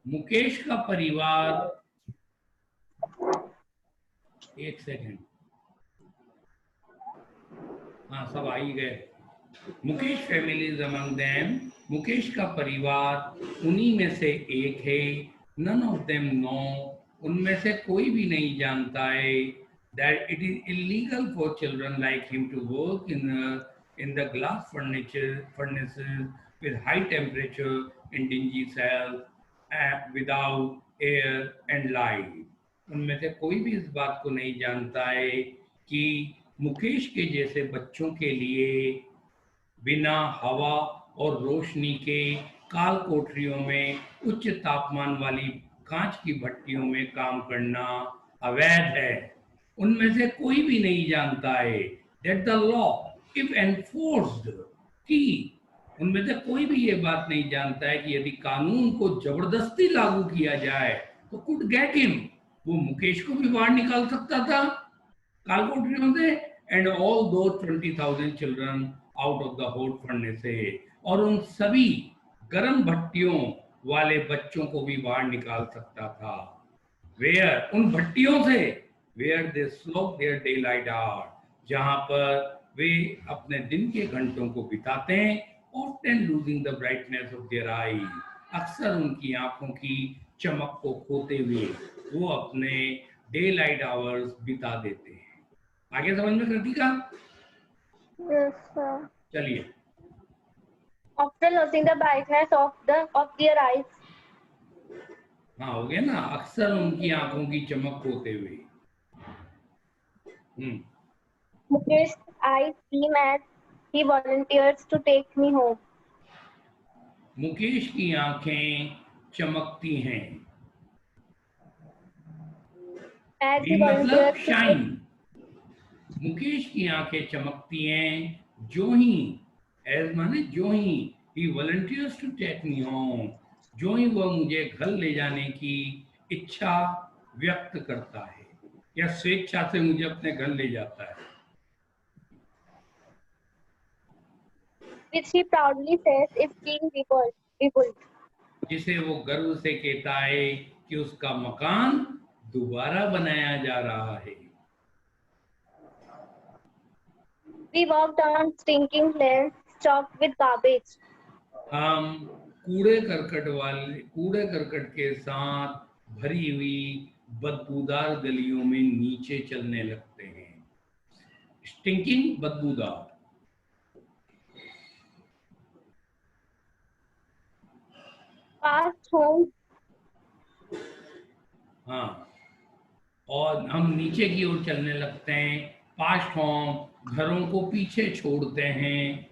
मुकेश का परिवार, एक सेकंड, हाँ सब आ ही गए। Mukesh family is among them. Mukesh का परिवार उन्हीं में से एक है। नन ऑफ देम नो, उनमें से कोई भी नहीं जानता है that it is illegal for children like him to work in the glass furnaces with high temperature in dingy cells without air and light। उनमें से कोई भी इस बात को नहीं जानता है कि मुकेश के जैसे बच्चों के लिए बिना हवा और रोशनी के काल कोठरियों में उच्च तापमान वाली कांच की भट्टियों में काम करना अवैध है। उनमें से कोई भी नहीं जानता है that the law if enforced, कि उनमें से कोई भी ये बात नहीं जानता है कि यदि कानून को जबरदस्ती लागू किया जाए तो कुड गेट हिम, वो मुकेश को भी बाहर निकाल सकता था काल कोठरियों से, एंड ऑल दो 20,000 children out of the hot furnace से, और उन सभी गर्म भट्टियों वाले बच्चों को भी बाहर निकाल सकता था। वेयर, उन भट्टियों से, where they slope their daylight hour, जहां पर वे अपने दिन के घंटों को बिताते हैं, often losing the brightness of their eye, अक्सर उनकी आंखों की चमक को खोते हुए वो अपने डे लाइट आवर्स बिता देते हैं। आगे समझ में कृतिका? Yes, sir. चलिए। After losing the brightness of their eyes, हाँ हो गया ना, अक्सर उनकी आंखों की चमक खोते हुए। Mukesh's eyes beam as he volunteers to take me home. Mukesh की आंखें चमकती हैं। As he बीम मतलब volunteers to take shine. Mukesh की आंखें चमकती हैं जो ही, एज माने जो ही volunteers to take me home, जो ही वह मुझे घर ले जाने की इच्छा व्यक्त करता है या स्वेच्छा से मुझे अपने घर ले जाता है। which he proudly says is being rebuilt. जिसे वो गर्व से कहता है कि उसका मकान दोबारा बनाया जा रहा है। We walked on stinking lanes choked with garbage. हम कूड़े करकट के साथ भरी हुई बदबूदार गलियों में नीचे चलने लगते हैं। स्टिंकिंग, बदबूदार। Past home, हाँ, और हम नीचे की ओर चलने लगते हैं। पास्ट होम, घरों को पीछे छोड़ते हैं।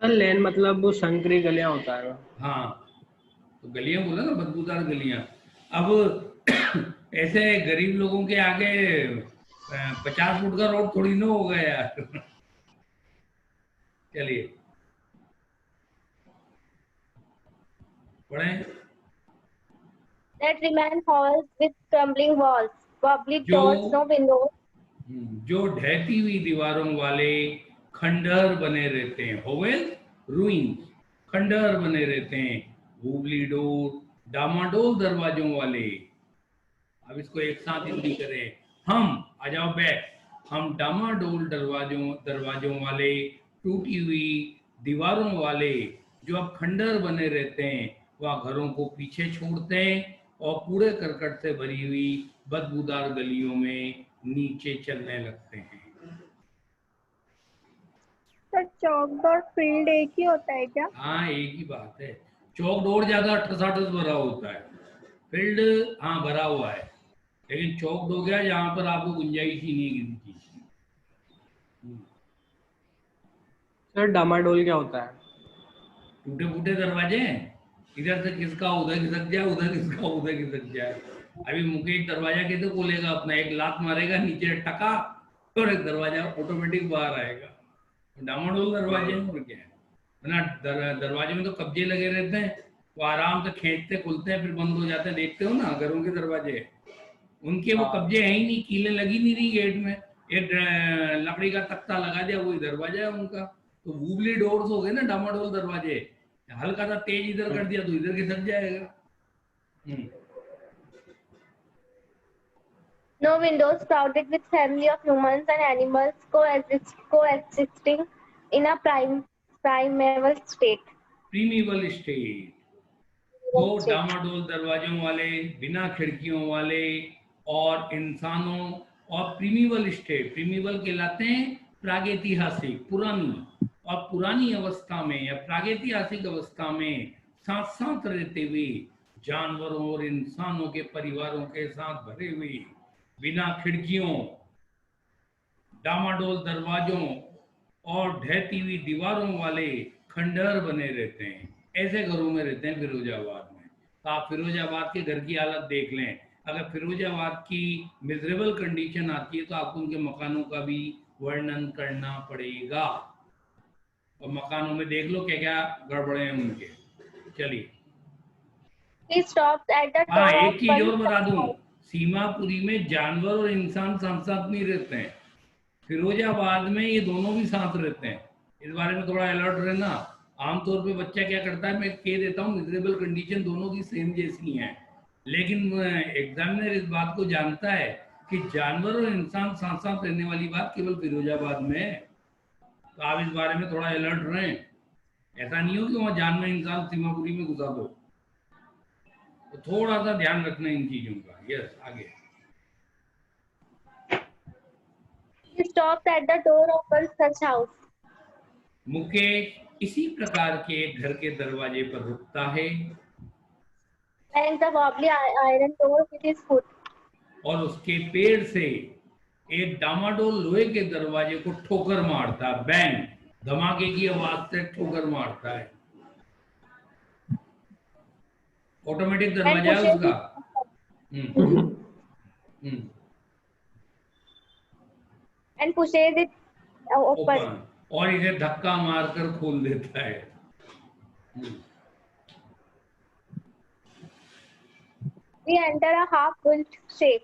सर लेन मतलब वो संकरी गलियां होता है। हाँ, तो गलियां बोला ना, बदबूदार गलियां। अब ऐसे गरीब लोगों के आगे 50 फुट का रोड थोड़ी ना हो गया यार। चलिए पढ़ें। that remain halls with crumbling walls, wobbly doors, no windows. जो ढहती हुई दीवारों वाले खंडहर बने रहते हैं, होवेल रूइंस, खंडहर बने रहते हैं। वूबली डोर, डामाडोल दरवाजों वाले। अब इसको एक साथ हिंदी करें। हम, आ जाओ बैक, हम डामाडोल दरवाजों वाले, टूटी हुई दीवारों वाले जो अब खंडहर बने रहते हैं, वह घरों को पीछे छोड़ते हैं और कूड़े करकट से भरी हुई बदबूदार गलियों में नीचे चलने लगते हैं। सर चौक और फील्ड एक ही होता है क्या? हाँ एक ही बात है। चौक डोर ज्यादा ठसाठस भरा होता है, फील्ड हाँ भरा हुआ है, लेकिन चौक हो गया जहां पर आपको गुंजाइश ही नहीं किसी चीज की। सर डामाडोल क्या होता है? टूटे फूटे दरवाजे, इधर से किसका उधर खिसक जाए, उधर किसका उधर खिसक जाए। अभी मुकेश दरवाजा कैसे खोलेगा अपना, एक लात मारेगा नीचे टका और एक दरवाजा ऑटोमेटिक बाहर आएगा। डामाडोल दरवाजे में और क्या है ना, दरवाजे में तो कब्जे लगे रहते हैं, वो आराम से खींचते खुलते हैं फिर बंद हो जाते हैं। देखते हो ना घरों के दरवाजे, उनके वो कब्जे है ही नहीं, कीलें लगी नहीं रही गेट में, एक लकड़ी का तख्ता लगा दिया, वही दरवाजा है उनका। तो वूबली डोर्स हो गए ना डामाडोल दरवाजे, हल्का सा तेज इधर कर दिया तो इधर खिसक जाएगा। No windows crowded with family of humans and animals coexisting in a primeval state. Primeval state, तो डामाडोल दरवाजों वाले, बिना खिड़कियों वाले और इंसानों, और प्रीमिवल स्टेट, प्रीमिवल कहलाते हैं प्रागैतिहासिक, पुरानी, और पुरानी अवस्था में या प्रागैतिहासिक अवस्था में साथ साथ रहते हुए जानवरों और इंसानों के परिवारों के साथ भरे हुए, बिना खिड़कियों, डामाडोल दरवाजों और ढहती हुई दीवारों वाले खंडहर बने रहते हैं। ऐसे घरों में रहते हैं फिरोजाबाद में। तो आप फिरोजाबाद के घर की हालत देख लें। अगर फिरोजाबाद की मिजरेबल कंडीशन आती है तो आपको उनके मकानों का भी वर्णन करना पड़ेगा, और मकानों में देख लो क्या क्या गड़बड़े हैं उनके। चलिए, He stopped at the हाँ, door एक of चीज one और बता such दूं, house. सीमापुरी में जानवर और इंसान साथ साथ नहीं रहते हैं, फिरोजाबाद में ये दोनों भी साथ रहते हैं। इस बारे में थोड़ा अलर्ट रहना। आमतौर पे बच्चा क्या करता है, मैं कह देता हूँ मिजरेबल कंडीशन दोनों की सेम जैसी हैं, लेकिन एग्जामिनर इस बात को जानता है कि जानवर और इंसान साथ साथ रहने वाली बात केवल फिरोजाबाद में है। तो आप इस बारे में थोड़ा अलर्ट रहें। ऐसा नहीं हो कि वहाँ जानवर इंसान सीमापुरी में घुसा दो, तो थोड़ा सा ध्यान रखना इन चीजों का। यस, आगे। He stopped at the door of one such house. Mukesh इसी प्रकार के घर के दरवाजे पर रुकता है Banged the wobbly iron door with his foot. और उसके पैर से एक डामाडोल लोहे के दरवाजे को ठोकर मारता है। बैंग, धमाके की आवाज से ठोकर मारता है। ऑटोमेटिक And दरवाजा है pushes उसका। it hmm, it open. Open, और इसे धक्का मारकर खोल देता है। We enter a half-built shack.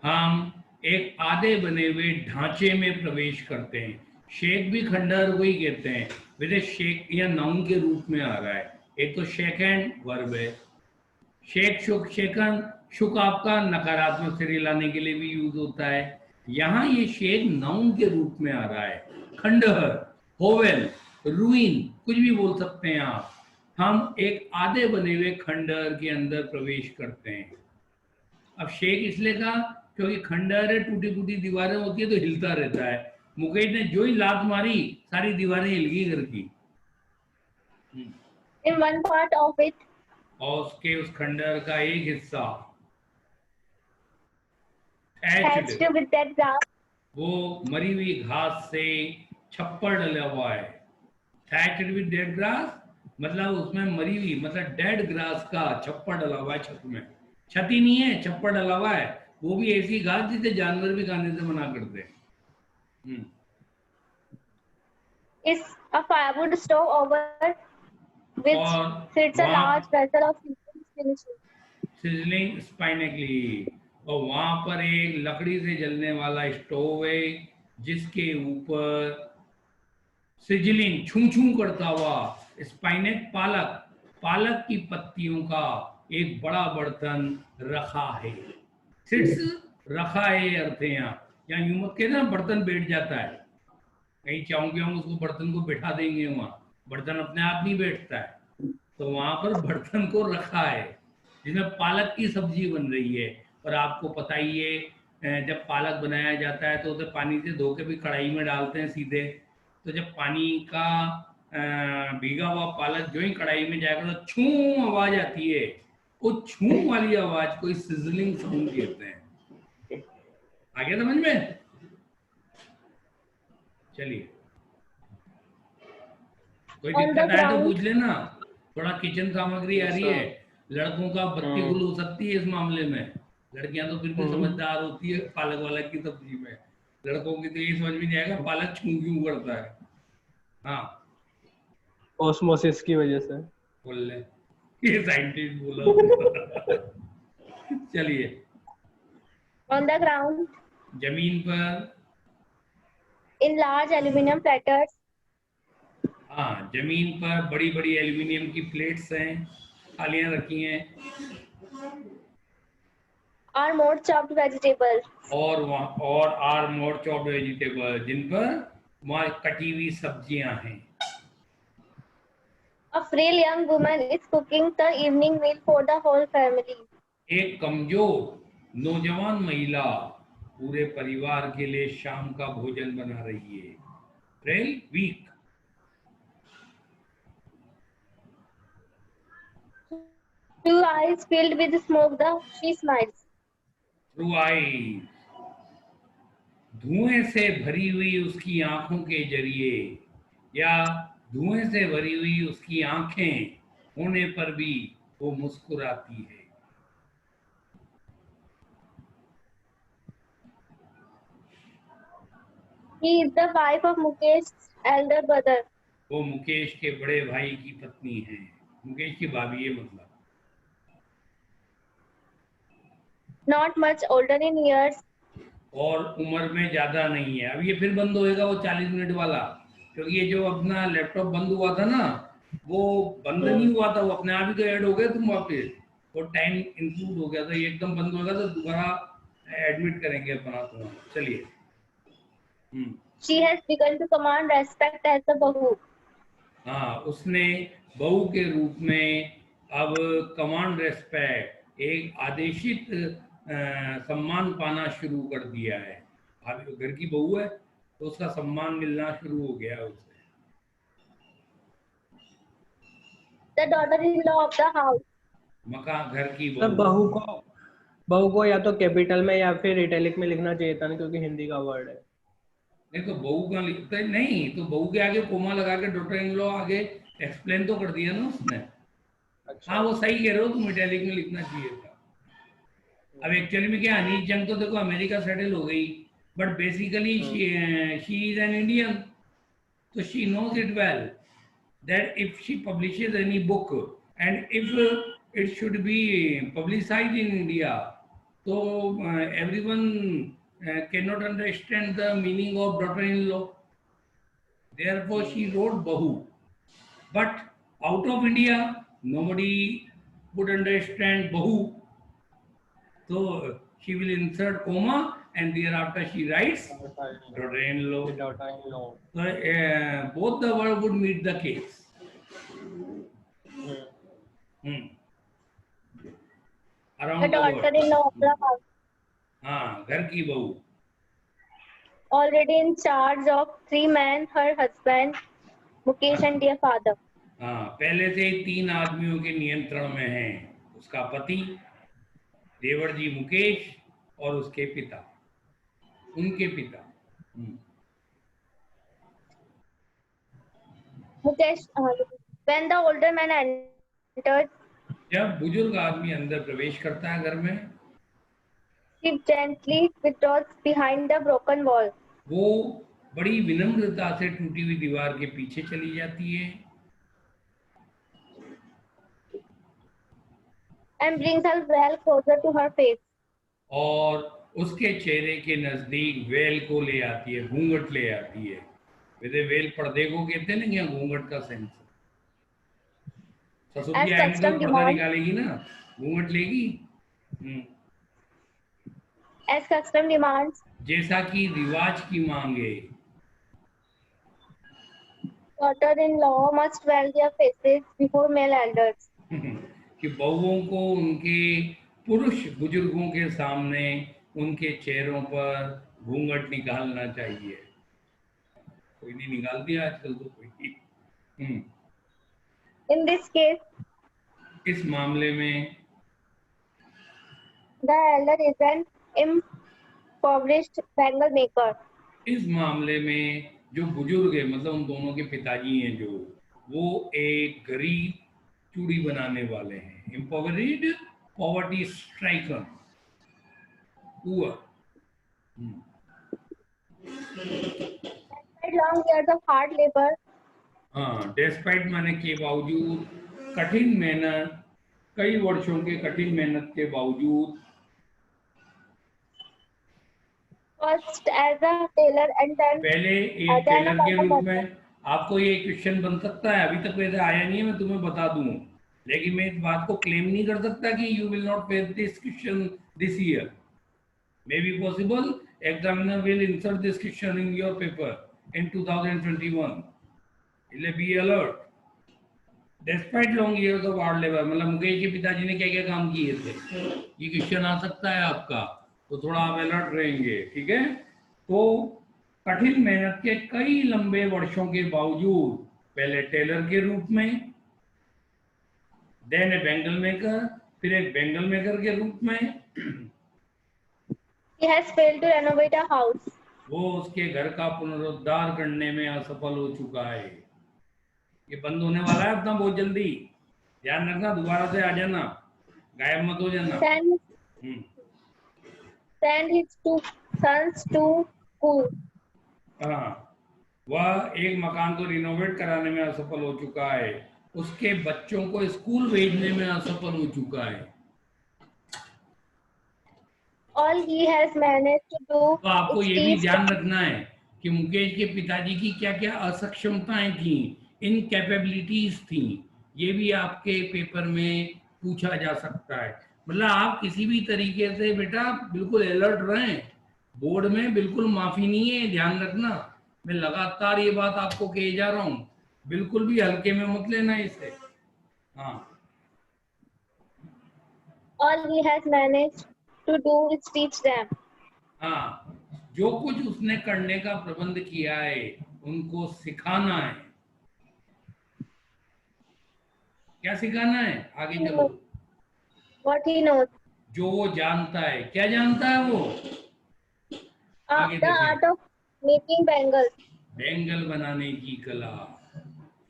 हम एक आधे बने हुए ढांचे में प्रवेश करते हैं। शेक भी खंडहर को ही कहते हैं, वैसे शेक या नाउन के रूप में आ रहा है। एक तो शेक एंड वर्ब है। शेक, शुक, शेकन, शुक आपका नकारात्मक से लाने के लिए भी यूज होता है। यहाँ ये शेक नाउन के रूप में आ रहा है। खंडहर, होवेल, रूइन, कुछ भी बोल सकते हैं आप। हम एक आधे बने हुए खंडहर के अंदर प्रवेश करते हैं। अब शेक इसलिए कहा क्योंकि खंडहर है, टूटी फूटी दीवारें होती है तो हिलता रहता है। मुकेश ने जो ही लात मारी सारी दीवारें हिल गई घर की। In one part of it, और उसके उस खंडहर का एक हिस्सा thatched thatched, with dead grass, वो मरी हुई घास से छप्पर डला हुआ है। thatched with dead grass मतलब उसमें मरी हुई, मतलब डेड ग्रास का छप्पर डला हुआ है। छत में छत ही नहीं है, छप्पर डला हुआ है। वो भी ऐसी घास जिसे जानवर भी खाने से मना करते हैं। is a firewood stove over which और sits a वहाँ large vessel of finishing. Sizzling स्पाइनेकली, और वहां पर एक लकड़ी से जलने वाला स्टोव है जिसके ऊपर सिजलिंग, छू छू करता हुआ, स्पाइनेक पालक, पालक की पत्तियों का एक बड़ा बर्तन रखा है। सिट्स, रखा है अर्थ है यहाँ यूं मत कहना बर्तन बैठ जाता है। कहीं चाहूंगे हम उसको बर्तन को बैठा देंगे, वहां बर्तन अपने आप नहीं बैठता है। तो वहां पर बर्तन को रखा है जिसमें पालक की सब्जी बन रही है। और आपको पता ही है, जब पालक बनाया जाता है तो उसे पानी से धो के भी कढ़ाई में डालते हैं सीधे। तो जब पानी का भीगा हुआ पालक जो ही कढ़ाई में जाएगा तो छू आवाज आती है। वो छू वाली आवाज को सिजलिंग साउंड कहते हैं। आ गया समझ में? चलिए, कोई On the दिक्कत आए तो ground, पूछ लेना। थोड़ा किचन सामग्री आ रही है, लड़कों का बत्ती गुल हो सकती है इस मामले में। लड़कियां तो फिर भी समझदार होती है पालक वालक की सब्जी में। लड़कों की तो ये समझ में नहीं आएगा पालक छू क्यों करता है। हाँ, ऑस्मोसिस की वजह से। बोल ले, ये साइंटिस्ट बोला। चलिए, on the ground, जमीन पर in large aluminum platters, हाँ, जमीन पर बड़ी बड़ी एल्युमिनियम की प्लेट्स हैं, थालियां रखी हैं, Are more chopped vegetables. और वहाँ और आर मोर चॉप्ड वेजिटेबल, जिन पर वहाँ कटी हुई सब्जियां हैं। A frail young woman is cooking the evening meal for the whole family. एक कमजोर नौजवान महिला पूरे परिवार के लिए शाम का भोजन बना रही है। Frail, weak. Two eyes filled with smoke, she smiles. Through eye, धुएं से भरी हुई उसकी आंखों के जरिए, या धुएं से भरी हुई उसकी आंखें होने पर भी वो मुस्कुराती है। He is the wife of Mukesh's elder brother. वो मुकेश के बड़े भाई की पत्नी है, मुकेश की भाभी है मतलब। Not much older in years. और उम्र में ज्यादा नहीं है। अब ये फिर बंद होएगा वो 40 मिनट वाला, क्योंकि ये जो अपना लैपटॉप बंद हुआ था ना, वो बंद नहीं हुआ था, वो अपने आप ही तो ऐड हो गए तुम वापस, वो टाइम इंक्लूड हो गया था। ये एकदम बंद होगा तो दोबारा एडमिट करेंगे अपना तुम्हारा। चलिए। She has begun to command respect as a bahu. हाँ, उसने बहू के रूप में अब कमांड रेस्पेक्ट, एक आदेशित सम्मान पाना शुरू कर दिया है। अब घर की बहू है तो उसका सम्मान मिलना शुरू हो गया है उसे। The daughter-in-law of the house. मकान, घर की सर बहू। बहू को या तो कैपिटल में या फिर इटैलिक में लिखना चाहिए था ना, क्योंकि हिंदी का वर्ड है। नहीं तो बहू का लिखते नहीं, तो बहू के आगे कोमा लगा के डॉटर इन लॉ आगे एक्सप्लेन तो कर दिया ना उसने। अच्छा। हाँ, वो सही कह रहे हो तुम, इटैलिक में लिखना चाहिए था। अब एक्चुअली में क्या, अनीस जंग तो देखो अमेरिका सेटल हो गई, but basically she is an Indian, so she knows it well that if she publishes any book and if it should be publicized in India, so everyone cannot understand the meaning of daughter-in-law. Therefore, she wrote Bahu. But out of India, nobody would understand Bahu. So she will insert comma and thereafter she writes daughter-in-law. daughter-in-law. So both the word would meet the case. The Around the world. daughter-in-law of the house. हाँ, घर की बहू। Already in charge of 3 men, her husband, Mukesh and their father. हाँ, पहले से ही 3 आदमियों के नियंत्रण में है, उसका पति देवर जी मुकेश और उसके पिता, उनके पिता। Mukesh, when the older man entered, जब बुजुर्ग आदमी अंदर प्रवेश करता है घर में, she gently withdraws behind the broken wall. वो बड़ी विनम्रता से टूटी हुई दीवार के पीछे चली जाती है And brings her well closer to her face. और उसके चेहरे के नजदीक वेल को ले आती है, घूंघट ले आती है। वैसे वेल पर्दे को कहते हैं ना, यहाँ घूंघट का सेंस। ससुर जी आएंगे तो पर्दा निकालेगी ना, घूंघट लेगी। As custom demands, जैसा कि रिवाज की मांग है, daughter-in-law must veil their faces before male elders. कि बहुओं को उनके पुरुष बुजुर्गों के सामने उनके चेहरों पर घूंघट निकालना चाहिए। कोई नहीं निकालती आजकल तो कोई। In this case, इस मामले में the elder is an impoverished bangle maker. इस मामले में जो बुजुर्ग है, मतलब उन दोनों के पिताजी हैं जो, वो एक गरीब चूड़ी बनाने वाले हैं। Impoverished, poverty striker, poor. Despite long years of hard labor, हाँ, डेस्पाइट माने के बावजूद, कठिन मेहनत, कई वर्षों के कठिन मेहनत के बावजूद, first as a tailor and then पहले एक टेलर के रूप में आपको ये क्वेश्चन बन सकता है, अभी तक वैसे आया नहीं है, मैं तुम्हें बता दूं, लेकिन मैं इस बात को क्लेम नहीं कर सकता कि you will not face this question this year. May be possible examiner will insert this question in your paper in 2021, इसलिए be alert. Despite long years of hard labour, मतलब मुकेश के पिताजी ने क्या क्या काम किए थे, ये क्वेश्चन आ सकता है आपका, तो थोड़ा आप अलर्ट रहेंगे, ठीक है। तो कठिन मेहनत के कई लंबे वर्षों के बावजूद पहले टेलर के रूप में, देन ए बैंगल मेकर, फिर एक बैंगल मेकर के रूप में, He has failed to renovate a house. वो उसके घर का पुनरुद्धार करने में असफल हो चुका है। ये बंद होने वाला है अपना बहुत जल्दी, ध्यान रखना, दोबारा से आ जाना, गायब मत हो जाना। Send, send his two sons to school. हाँ, वह एक मकान को रिनोवेट कराने में असफल हो चुका है, उसके बच्चों को स्कूल भेजने में असफल हो चुका है। All he has managed to do तो आपको is ये भी teach ध्यान रखना है कि मुकेश के पिताजी की क्या क्या असक्षमताएं थी, इनकैपेबिलिटीज थी, ये भी आपके पेपर में पूछा जा सकता है। मतलब आप किसी भी तरीके से बेटा बिल्कुल अलर्ट रहें, बोर्ड में बिल्कुल माफी नहीं है, ध्यान रखना, मैं लगातार ये बात आपको कहे जा रहा हूँ, बिल्कुल भी हल्के में मत लेना इसे। हाँ, all he has managed to do is teach them. हाँ, जो कुछ उसने करने का प्रबंध किया है उनको सिखाना है। क्या सिखाना है, आगे चलो। What he knows, जो वो जानता है, क्या जानता है वो, आगे the देखें। art of making bangles. Bangle बनाने की कला,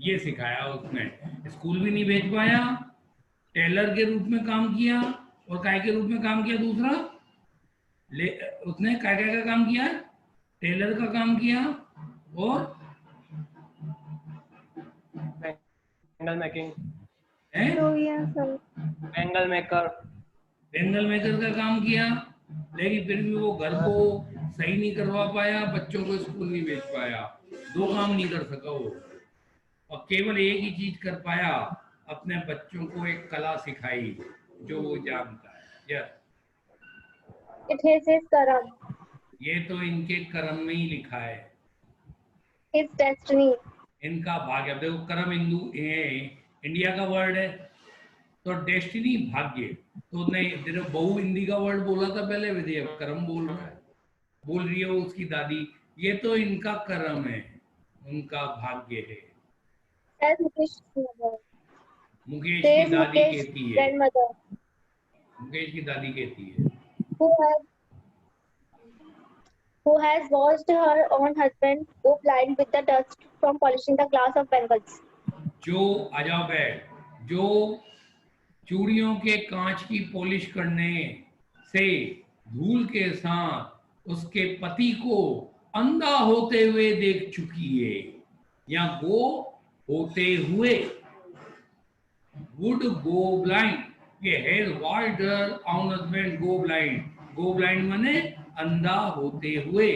ये सिखाया उसने। स्कूल भी नहीं भेज पाया, टेलर के रूप में काम किया, और काय के रूप में काम किया दूसरा, उसने काय काय का काम किया, टेलर का काम किया, और बैंगल मेकिंग, है बैंगल मेकर, बैंगल मेकर का काम किया, लेकिन फिर भी वो घर को सही नहीं करवा पाया, बच्चों को स्कूल नहीं भेज पाया, दो काम नहीं कर सका वो, और केवल एक ही चीज कर पाया, अपने बच्चों को एक कला सिखाई जो वो जानता है। Yes, It is his karam, ये तो इनके कर्म में ही लिखा है, his destiny. इनका भाग्य। अब देखो, कर्म इंडिया का वर्ड है, तो डेस्टिनी भाग्य, तो नहीं तेरे बहु हिंदी का वर्ड बोला था पहले, विधेय कर्म बोल रहा है, बोल रही है वो उसकी दादी, ये तो इनका कर्म है, उनका भाग्य है। Says Mukesh's mother. Mukesh Says की दादी Mukesh's कहती है, grandmother, मुकेश की दादी कहती है, who has watched her own husband go blind with the dust from polishing the glass of bangles. जो अजब है, जो चूड़ियों के कांच की पॉलिश करने से धूल के साथ उसके पति को अंधा होते हुए देख चुकी है, या गो होते हुए, would go blind, ये has watched her own husband go blind, go blind माने अंधा होते हुए,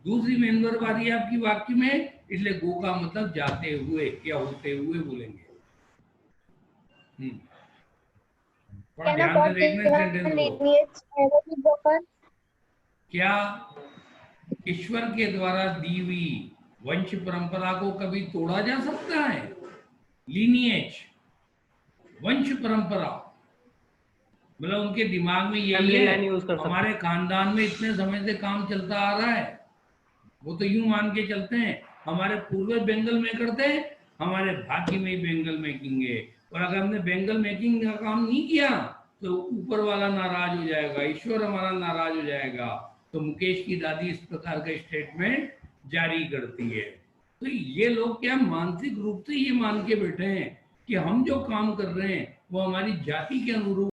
दूसरी मेन वर्ब आ रही है आपकी वाक्य में, इसलिए गो का मतलब जाते हुए या होते हुए बोलेंगे। थोड़ा Can a ध्यान से God देखना given सेंटेंस को। lineage ever be broken? क्या ईश्वर के द्वारा दी हुई वंश परंपरा को कभी तोड़ा जा सकता है? लीनिएज, वंश परंपरा, मतलब उनके दिमाग में यही है, हमारे खानदान में इतने समय से काम चलता आ रहा है, वो तो यूं मान के चलते हैं हमारे पूर्वज बेंगल मेकर थे, हमारे भाग्य में ही बेंगल मेकिंग है, और अगर हमने बेंगल मेकिंग का काम नहीं किया तो ऊपर वाला नाराज हो जाएगा, ईश्वर हमारा नाराज हो जाएगा। तो मुकेश की दादी इस प्रकार का स्टेटमेंट जारी करती है। तो ये लोग क्या मानसिक रूप से ये मान के बैठे हैं कि हम जो काम कर रहे हैं वो हमारी जाति के अनुरूप